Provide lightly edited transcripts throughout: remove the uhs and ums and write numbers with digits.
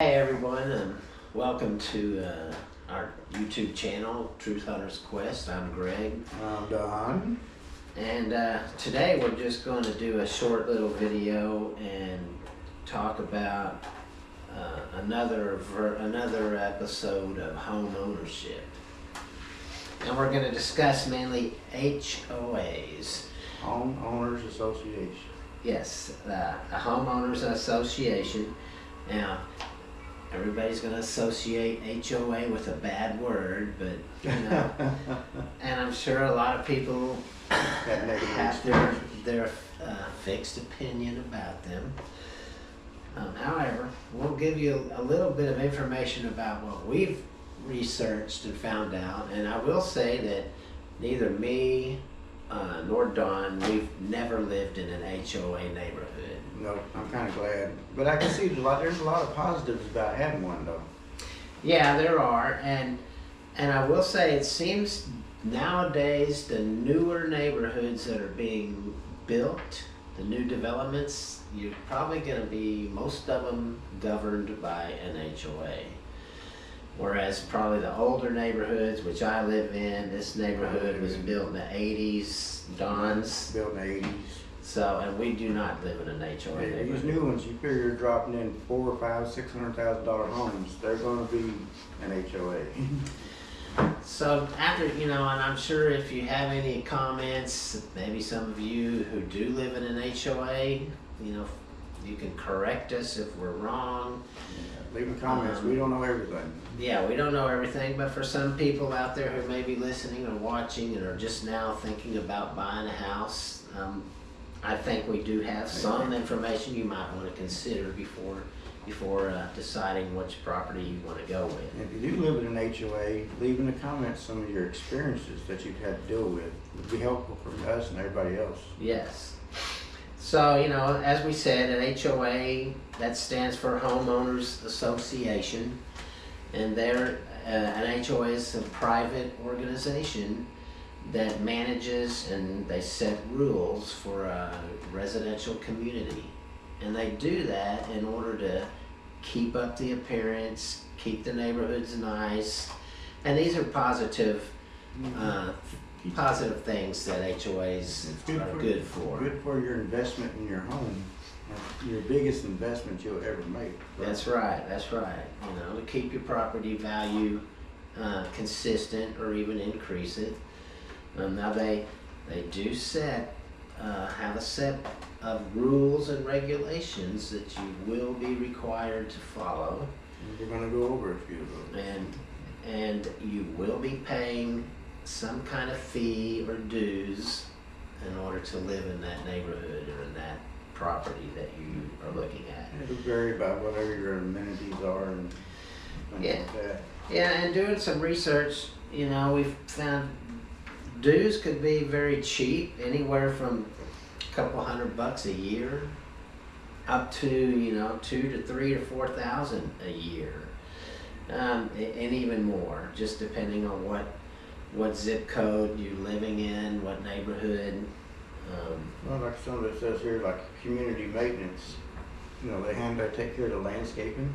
Hey everyone, welcome to our YouTube channel, Truth Hunter's Quest. I'm Greg. I'm Don. And today we're just going to do a short little video and talk about another episode of home ownership. And we're going to discuss mainly HOAs. Homeowners Association. Yes, a homeowners association. Now, everybody's going to associate HOA with a bad word, but you know, and I'm sure a lot of people have their fixed opinion about them. However, we'll give you a little bit of information about what we've researched and found out, and I will say that neither me nor Don, we've never lived in an HOA neighborhood. No, I'm kind of glad, but I can see there's a lot of positives about having one, though. Yeah, there are, and I will say it seems nowadays the newer neighborhoods that are being built, the new developments, you're probably going to be most of them governed by an HOA. Whereas probably the older neighborhoods, which I live in, this neighborhood was built in the 80s, Don's. Built in the 80s. So, and we do not live in an HOA neighborhood. These new ones, you figure you're dropping in $400,000 or $500,000, $600,000 homes. They're going to be an HOA. So after, and I'm sure if you have any comments, maybe some of you who do live in an HOA, you can correct us if we're wrong. Yeah, leave comments. We don't know everything. Yeah, we don't know everything, but for some people out there who may be listening or watching and are just now thinking about buying a house, I think we do have some information you might want to consider before deciding which property you want to go with. If you do live in an HOA, leave in the comments some of your experiences that you've had to deal with. It would be helpful for us and everybody else. Yes. So, as we said, an HOA, that stands for Homeowners Association, and an HOA is a private organization that manages and they set rules for a residential community. And they do that in order to keep up the appearance, keep the neighborhoods nice. And these are positive things that HOAs are good for. Good for your investment in your home. Your biggest investment you'll ever make. Right? That's right. To keep your property value consistent or even increase it. Now they do have a set of rules and regulations that you will be required to follow. We're going to go over a few of those. And you will be paying some kind of fee or dues in order to live in that neighborhood or in that property that you are looking at. It'll vary by whatever your amenities are and things like that. Yeah, and doing some research, we've found dues could be very cheap, anywhere from a couple $100 a year up to $2,000 to $3,000 to $4,000 a year, and even more, just depending on what zip code you're living in, what neighborhood. Well, like some of it says here, like community maintenance, they take care of the landscaping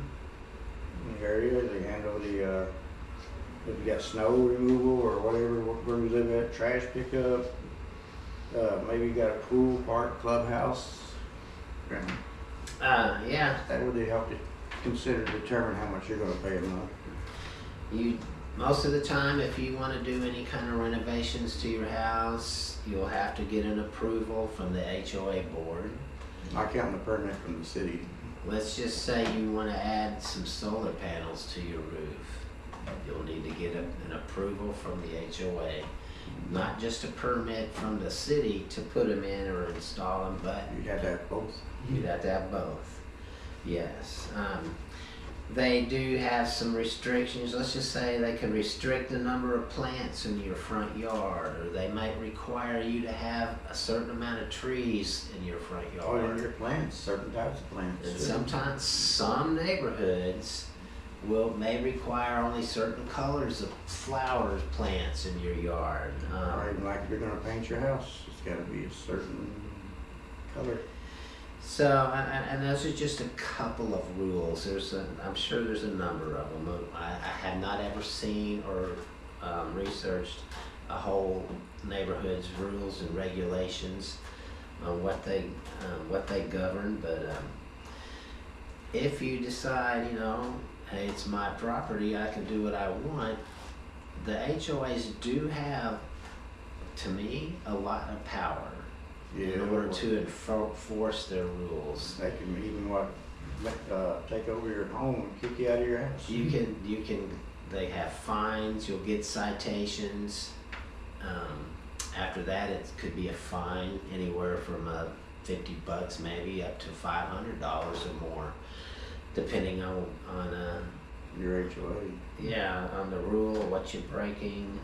in the area. They handle the if you got snow removal or whatever, where you live at, trash pickup, maybe you got a pool, park, clubhouse. Yeah. That would help you consider determine how much you're going to pay a month. Most of the time, if you want to do any kind of renovations to your house, you'll have to get an approval from the HOA board. Not counting the permit from the city. Let's just say you want to add some solar panels to your roof. You'll need to get an approval from the HOA. Not just a permit from the city to put them in or install them, but You'd have to have both. You'd have to have both. Yes. They do have some restrictions. Let's just say they can restrict the number of plants in your front yard, or they might require you to have a certain amount of trees in your front yard. Or in your plants, certain types of plants. And sometimes some neighborhoods may require only certain colors of flowers, plants in your yard. Or even like if you're going to paint your house, it's got to be a certain color. So, and those are just a couple of rules. I'm sure there's a number of them. I have not ever seen or researched a whole neighborhood's rules and regulations on what they govern. But if you decide, hey, it's my property, I can do what I want. The HOAs do have, to me, a lot of power in order to enforce their rules. They can even take over your home and kick you out of your house. You can. They have fines. You'll get citations. After that, it could be a fine anywhere from $50 maybe up to $500 or more, depending on Your HOA. Yeah, on the rule, what you're breaking.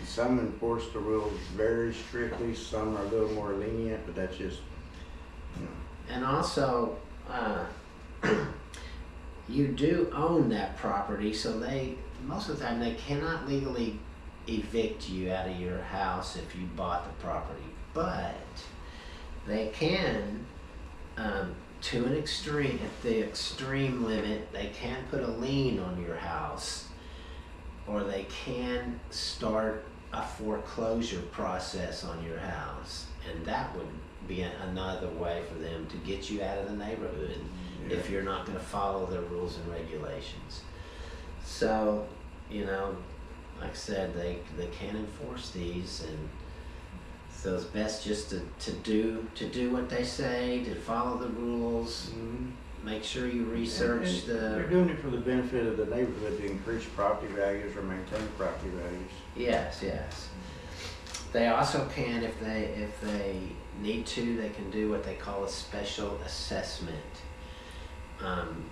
Some enforce the rules very strictly, some are a little more lenient, but that's just, And also, you do own that property, so most of the time they cannot legally evict you out of your house if you bought the property, but they can, to an extreme, at the extreme limit, they can put a lien on your house, or they can start a foreclosure process on your house, and that would be another way for them to get you out of the neighborhood if you're not going to follow their rules and regulations. So, like I said, they can enforce these, and so it's best just to do what they say, to follow the rules. Make sure you research They're doing it for the benefit of the neighborhood to increase property values or maintain property values. Yes. They also can, if they need to, they can do what they call a special assessment.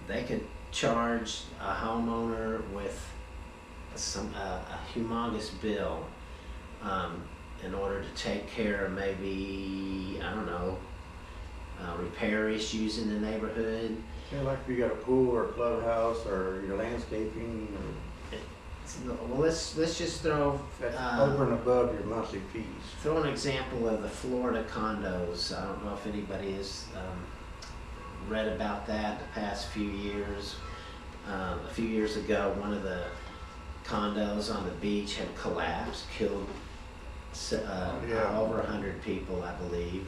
They could charge a homeowner with a humongous bill in order to take care of maybe, repair issues in the neighborhood. Yeah, like if you got a pool or a clubhouse or your landscaping. Well, let's just throw That's over and above your monthly fees. Throw an example of the Florida condos. I don't know if anybody has read about that the past few years. A few years ago, one of the condos on the beach had collapsed, killed over 100 people, I believe.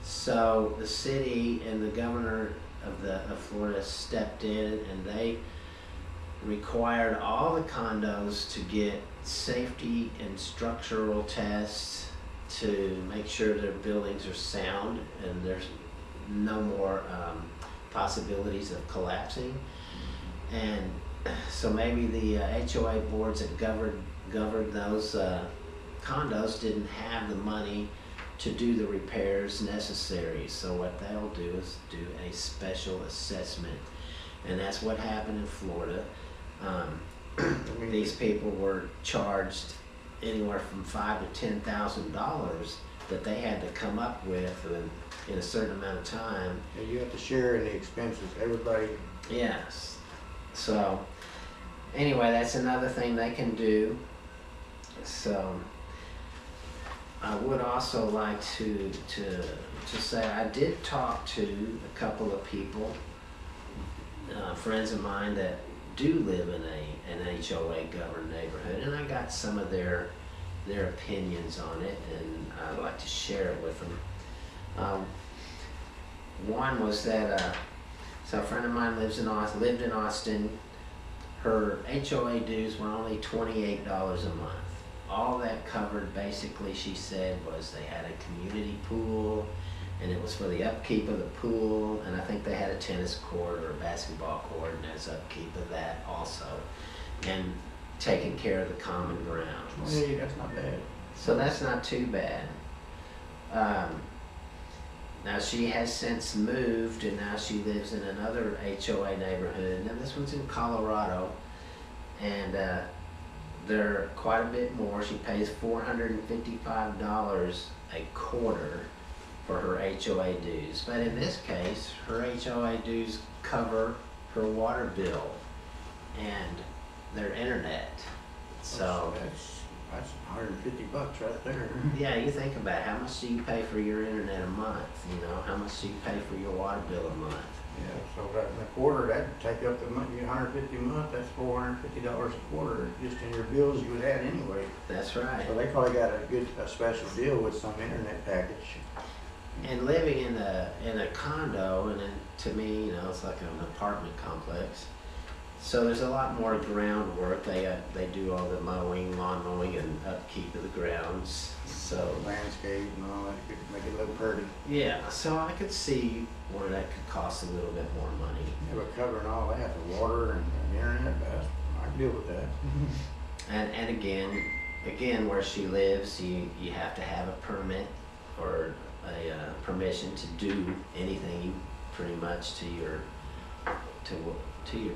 So the city and the governor of Florida stepped in, and they required all the condos to get safety and structural tests to make sure their buildings are sound and there's no more possibilities of collapsing. And so maybe the HOA boards that governed those condos didn't have the money to do the repairs necessary. So what they'll do is do a special assessment, and that's what happened in Florida. These people were charged anywhere from $5,000 to $10,000 that they had to come up with in a certain amount of time. And you have to share in the expenses, everybody. Yes. So anyway, that's another thing they can do. So I would also like to say I did talk to a couple of people, friends of mine that do live in an HOA governed neighborhood, and I got some of their opinions on it, and I'd like to share it with them. One was that so a friend of mine lived in Austin. Her HOA dues were only $28 a month. All that covered, basically, she said, was they had a community pool, and it was for the upkeep of the pool, and I think they had a tennis court or a basketball court, and there's upkeep of that also, and taking care of the common grounds. Hey, that's not bad. So that's not too bad. Now she has since moved, and now she lives in another HOA neighborhood. Now this one's in Colorado, and they're quite a bit more. She pays $455 a quarter for her HOA dues. But in this case, her HOA dues cover her water bill and their internet. So That's $150 right there. Yeah, you think about it, how much do you pay for your internet a month, you know, how much do you pay for your water bill a month? Yeah, so that in a quarter, that'd take up the money, $150 a month, that's $450 a quarter, just in your bills you would add anyway. That's right. So they probably got a special deal with some internet package. And living in a condo, and then to me, you know, it's like an apartment complex. So there's a lot more groundwork. They do all the mowing, lawn mowing, and upkeep of the grounds. So Landscape and all that, could make it look pretty. yeah, so I could see where that could cost a little bit more money. Yeah, but covering all that, the water and the internet, I can deal with that. And again, where she lives, you have to have a permit or a permission to do anything pretty much to your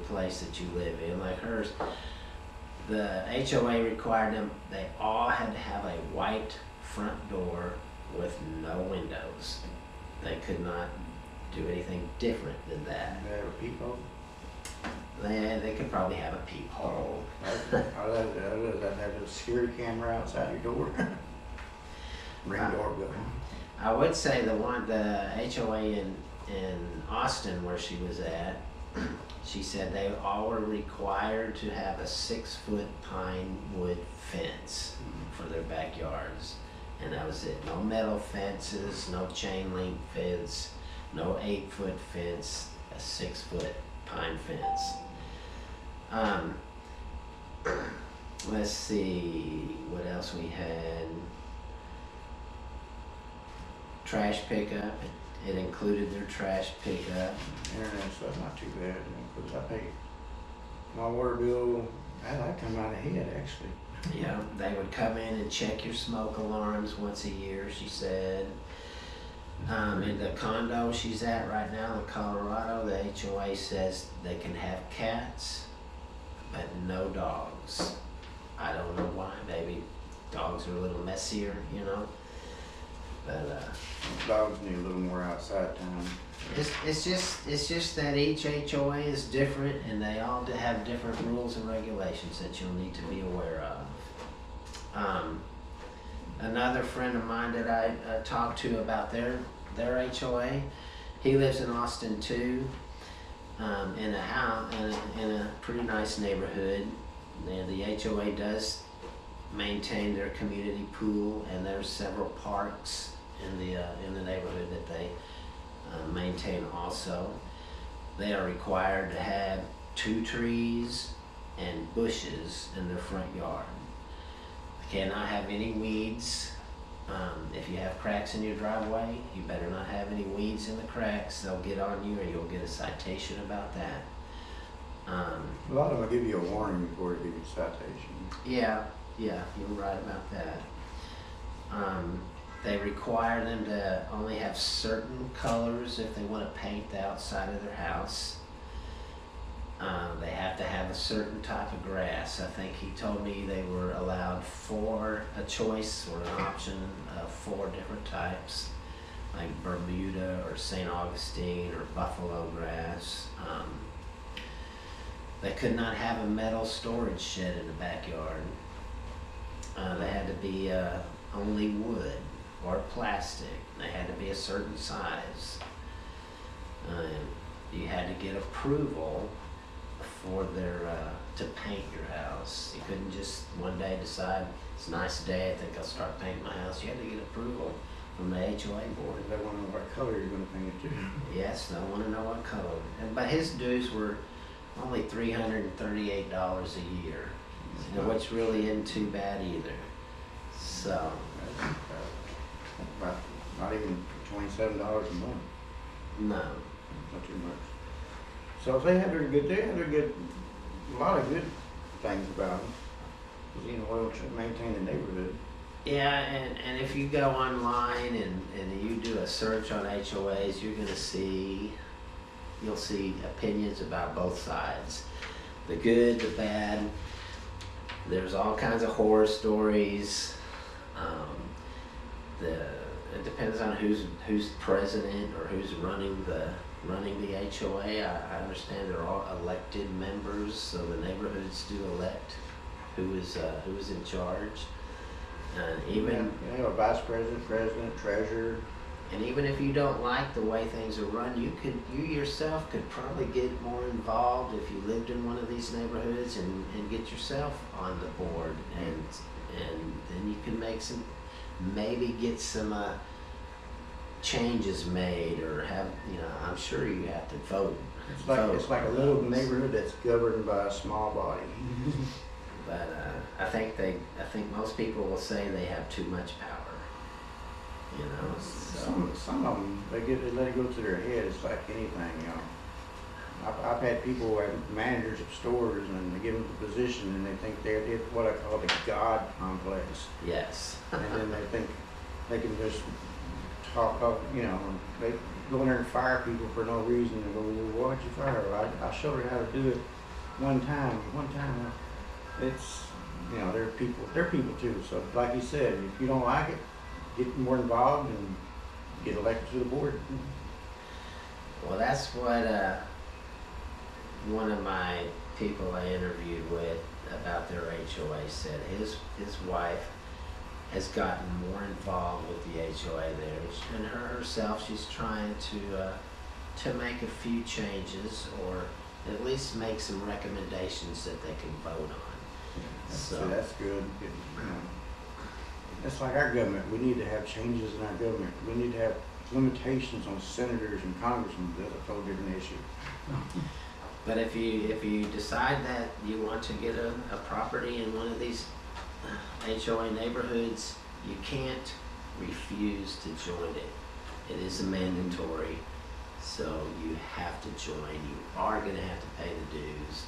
place that you live in. Like hers, the HOA required them, they all had to have a white front door with no windows. They could not do anything different than that. They have a peephole. They could probably have a peephole. That have a security camera outside your door. Ring doorbell. I would say the HOA in Austin where she was at, she said they all were required to have a 6-foot pine wood fence for their backyards. And that was it. No metal fences, no chain link fence, no 8-foot fence, a 6-foot pine fence. Let's see what else we had. Trash pickup. It included their trash pickup. Internet stuff not too bad, because I pay my water bill. That come out ahead actually. Yeah, they would come in and check your smoke alarms once a year, she said. In the condo she's at right now in Colorado, the HOA says they can have cats, but no dogs. I don't know why. Maybe dogs are a little messier, you know. But Dogs need a little more outside time. it's just that each HOA is different, and they all have different rules and regulations that you'll need to be aware of. Another friend of mine that I talked to about their HOA, he lives in Austin too, in a house in a pretty nice neighborhood. The HOA does maintain their community pool, and there's several parks in the neighborhood that they maintain also. They are required to have 2 trees and bushes in their front yard. They cannot have any weeds. If you have cracks in your driveway, you better not have any weeds in the cracks. They'll get on you, and you'll get a citation about that. A lot of them will give you a warning before they give you a citation. Yeah, you're right about that. They require them to only have certain colors if they want to paint the outside of their house. They have to have a certain type of grass. I think he told me they were allowed a choice or an option of 4 different types, like Bermuda or St. Augustine or buffalo grass. They could not have a metal storage shed in the backyard. They had to be only wood or plastic. They had to be a certain size. You had to get approval for to paint your house. You couldn't just one day decide, it's a nice day, I think I'll start painting my house. You had to get approval from the HOA board. They want to know what color you're going to paint it to. Yes, they want to know what color. But his dues were only $338 a year, which really isn't too bad either. So, not even $27 a month. no. Not too much. So if they have their a lot of good things about them. Because, you know, well, to maintain the neighborhood. Yeah, and if you go online and you do a search on HOAs, you'll see opinions about both sides. The good, the bad. There's all kinds of horror stories. It depends on who's president or who's running the HOA. I understand they're all elected members, so the neighborhoods do elect who is in charge. And You even have a vice president, president, treasurer. and even if you don't like the way things are run, you yourself could probably get more involved if you lived in one of these neighborhoods and get yourself on the board, and then you can make some, maybe get some changes made, or have, I'm sure you have to vote. It's like a little neighborhood that's governed by a small body. But I think most people will say they have too much power. So. Some of them, they let it go to their head. It's like anything. I've had people who are managers of stores, and they give them the position, and they think they're what I call the God complex. Yes. And then they think they can just talk up, they go in there and fire people for no reason. And go, well, why'd you fire her? I showed her how to do it one time. It's, they're people too. So like you said, if you don't like it, get more involved and get elected to the board. Well, that's what one of my people I interviewed with about their HOA said. His wife has gotten more involved with the HOA there, and herself, she's trying to make a few changes, or at least make some recommendations that they can vote on. That's good. It's like our government. We need to have changes in our government. We need to have limitations on senators and congressmen. That's a totally different issue. But if you decide that you want to get a property in one of these HOA neighborhoods, you can't refuse to join it. It is a mandatory, so you have to join. You are going to have to pay the dues.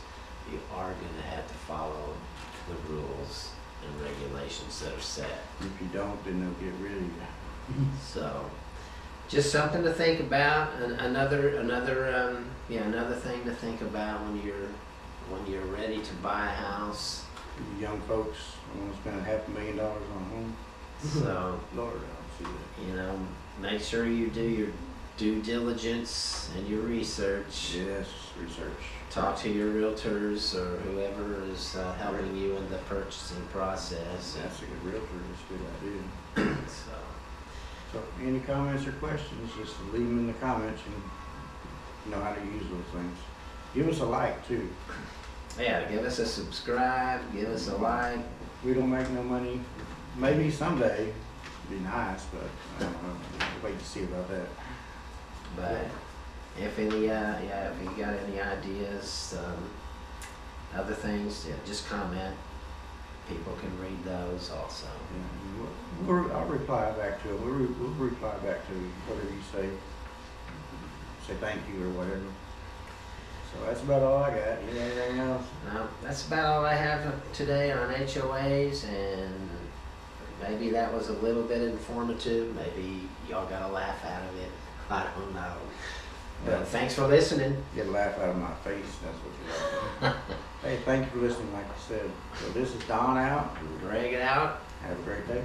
You are going to have to follow the rules and regulations that are set. If you don't, then they'll get rid of you. So, just something to think about. Another thing to think about when you're ready to buy a house. You young folks want to spend $500,000 on a home. So, Lord, I don't see that. Make sure you do your due diligence and your research. Yes, research. Talk to your realtors or whoever is helping you in the purchasing process. That's a good realtor. That's a good idea. So, any comments or questions, just leave them in the comments, and you know how to use those things. Give us a like too. Yeah, give us a subscribe, give us a like. We don't make no money. Maybe someday. It'd be nice, but I don't know. We'll wait to see about that. But if if you got any ideas, other things, just comment. People can read those also. Yeah, I'll reply back to it. We'll reply back to whatever you say. Say thank you or whatever. So that's about all I got. You got anything else? No, that's about all I have today on HOAs, and maybe that was a little bit informative. Maybe y'all got a laugh out of it. I don't know. But thanks for listening. Get a laugh out of my face. That's what you like. Hey, thank you for listening, like I said. So this is Don out. Drag it out. Have a great day.